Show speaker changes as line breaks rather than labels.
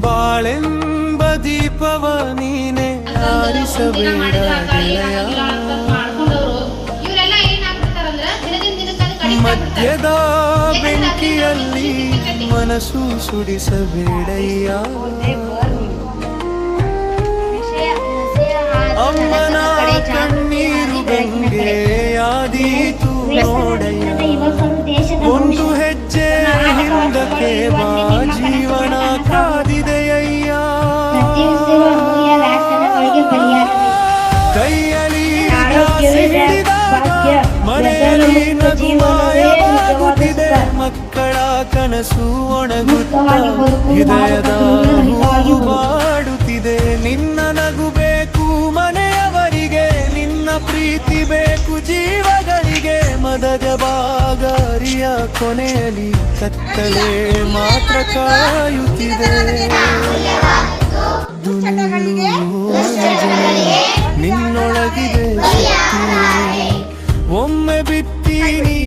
ಬಾಳೆಂಬ ದೀಪವ ನೀನೆ ಆರಿಸಬೇಡ ಗೆಳೆಯ. ಮದ್ಯದ ಬೆಂಕಿಯಲ್ಲಿ ಮನಸ್ಸು ಸುಡಿಸಬೇಡಯ್ಯ. ಅಮ್ಮನ ಕಣ್ಣೀರು ಗಂಗೆಯಾದೀತು ನೋಡಯ್ಯ. ಒಂದು ಹೆಜ್ಜೆ ಹಿಂದಕ್ಕೆ ಬಾ, ಜೀವನ ಕಾದಿದೆಯಯ್ಯ. ಕೈಯಲ್ಲಿ ಗ್ಲಾಸ್ ಹಿಡಿದಾಗ ಮನೆಯಲ್ಲಿ ನಗುಮಾಯವಾಗುತ್ತಿದೆ. ಮಕ್ಕಳ ಕನಸು ಒಣಗುತ್ತ ಹೃದಯದ ಹೂವು ಬಾಡುತ್ತಿದೆ. ನಿನ್ನ ನಗು ಬೇಕು ಮನೆಯವರಿಗೆ, ನಿನ್ನ ಪ್ರೀತಿ ಬೇಕು ಜೀವಗಳಿಗೆ. ಮದದ ಬಾಗಾರಿಯ ಕೊನೆಯಲ್ಲಿ ಕತ್ತಲೆ ಮಾತ್ರ ಕಾಯುತ್ತಿದೆ. ನಿನ್ನೊಳಗಿದೆ ಶಕ್ತಿ, ಒಮ್ಮೆ ಬಿತ್ತೀನಿ